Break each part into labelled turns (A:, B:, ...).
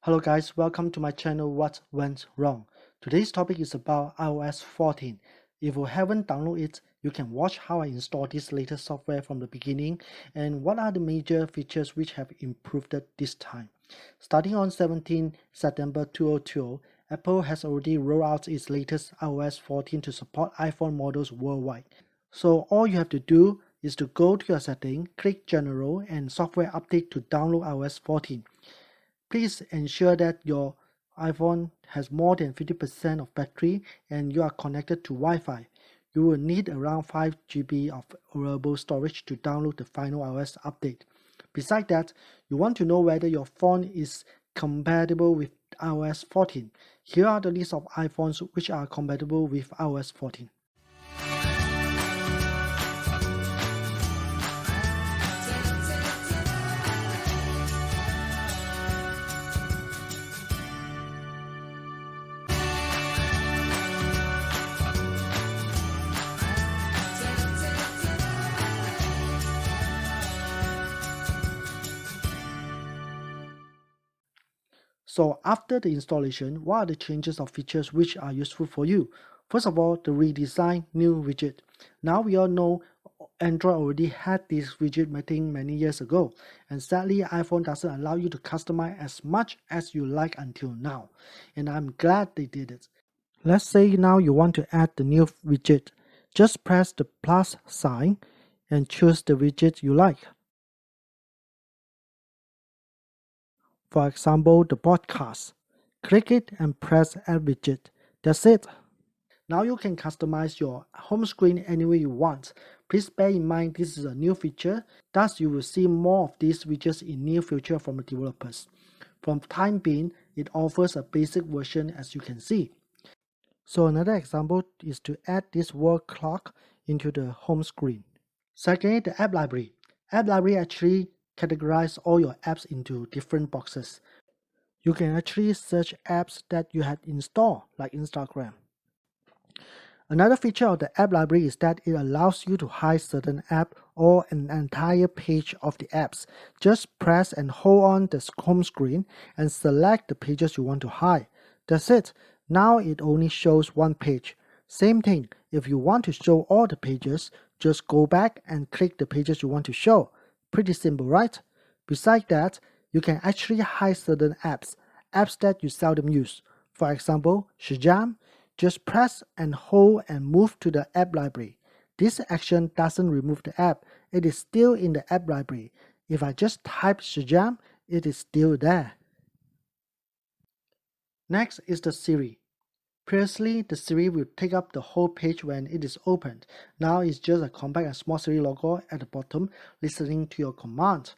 A: Hello guys, welcome to my channel What Went Wrong. Today's topic is about iOS 14. If you haven't downloaded it, you can watch how I install this latest software from the beginning and what are the major features which have improved this time. Starting on 17 September 2020, Apple has already rolled out its latest iOS 14 to support iPhone models worldwide. So all you have to do is to go to your setting, click General and Software Update to download iOS 14. Please ensure that your iPhone has more than 50% of battery and you are connected to Wi-Fi. You will need around 5 GB of available storage to download the final iOS update. Besides that, you want to know whether your phone is compatible with iOS 14. Here are the list of iPhones which are compatible with iOS 14. So after the installation, what are the changes or features which are useful for you? First of all, the redesigned new widget. Now we all know Android already had this widget many years ago, and sadly iPhone doesn't allow you to customize as much as you like until now, and I'm glad they did it. Let's say now you want to add the new widget. Just press the plus sign and choose the widget you like. For example, the podcast. Click it and press Add Widget. That's it. Now you can customize your home screen any way you want. Please bear in mind this is a new feature, thus you will see more of these widgets in near future from the developers. For the time being, it offers a basic version as you can see. So another example is to add this wall clock into the home screen. Secondly, the app library. App library actually categorize all your apps into different boxes. You can actually search apps that you had installed, like Instagram. Another feature of the app library is that it allows you to hide certain apps or an entire page of the apps. Just press and hold on the home screen and select the pages you want to hide. That's it. Now it only shows one page. Same thing, if you want to show all the pages, just go back and click the pages you want to show. Pretty simple, right? Besides that, you can actually hide certain apps that you seldom use. For example, Shazam. Just press and hold and move to the app library. This action doesn't remove the app, it is still in the app library. If I just type Shazam, it is still there. Next is the Siri. Previously, the Siri will take up the whole page when it is opened. Now it's just a compact and small Siri logo at the bottom listening to your command.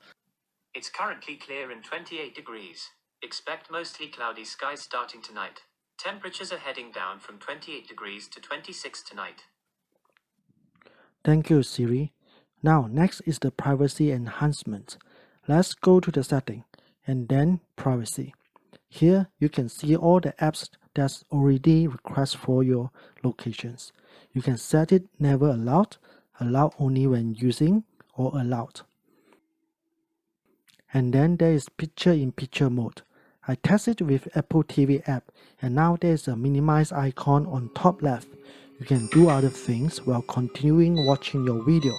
B: It's currently clear and 28 degrees. Expect mostly cloudy skies starting tonight. Temperatures are heading down from 28 degrees to 26 tonight.
A: Thank you, Siri. Now, next is the privacy enhancement. Let's go to the setting and then privacy. Here, you can see all the apps that's already request for your locations. You can set it never allowed, allowed only when using, or allowed. And then there is picture-in-picture mode. I tested with Apple TV app and now there is a minimize icon on top left. You can do other things while continuing watching your video.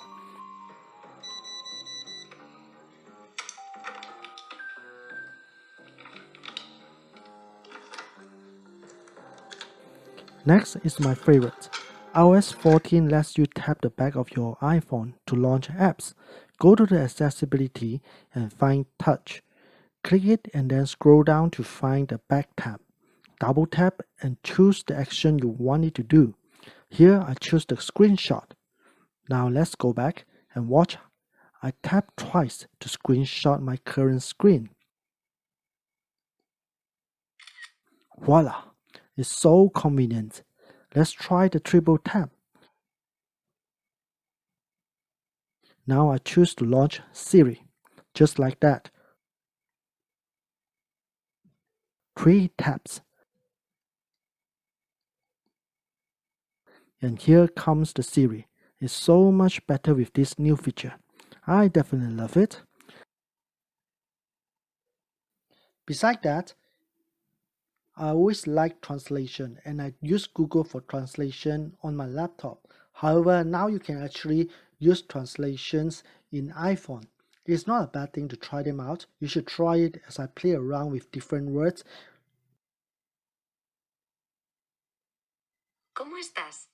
A: Next is my favorite. iOS 14 lets you tap the back of your iPhone to launch apps. Go to the accessibility and find touch. Click it and then scroll down to find the back tab. Double tap and choose the action you want it to do. Here I choose the screenshot. Now let's go back and watch. I tap twice to screenshot my current screen. Voila! It's so convenient. Let's try the triple tap. Now I choose to launch Siri. Just like that. 3 taps. And here comes the Siri. It's so much better with this new feature. I definitely love it. Besides that, I always like translation and I use Google for translation on my laptop. However, now you can actually use translations in iPhone. It's not a bad thing to try them out. You should try it as I play around with different words.
C: ¿Cómo estás?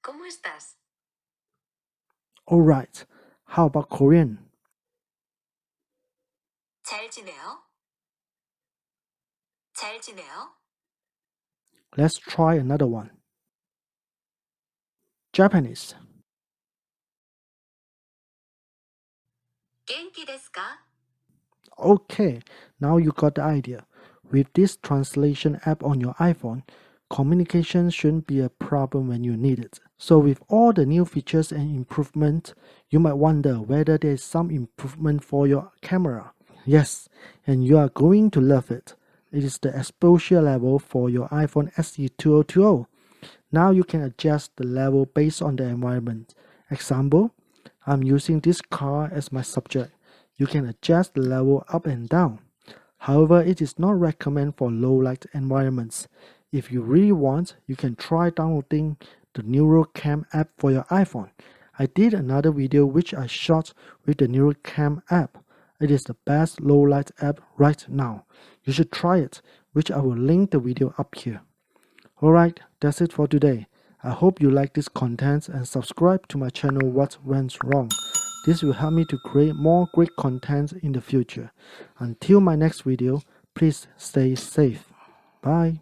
C: ¿Cómo estás?
A: Alright, how about Korean?
C: 잘 지내요? 잘 지내요?
A: Let's try another one. Japanese.
C: 元気ですか?
A: Okay, now you got the idea. With this translation app on your iPhone, communication shouldn't be a problem when you need it. So with all the new features and improvements, you might wonder whether there is some improvement for your camera. Yes, and you are going to love it. It is the exposure level for your iPhone SE 2020. Now you can adjust the level based on the environment. Example, I'm using this car as my subject. You can adjust the level up and down. However, it is not recommended for low light environments. If you really want, you can try downloading the NeuroCam app for your iPhone. I did another video which I shot with the NeuroCam app. It is the best low light app right now. You should try it, which I will link the video up here. Alright, that's it for today. I hope you like this content and subscribe to my channel What Went Wrong. This will help me to create more great content in the future. Until my next video, please stay safe. Bye.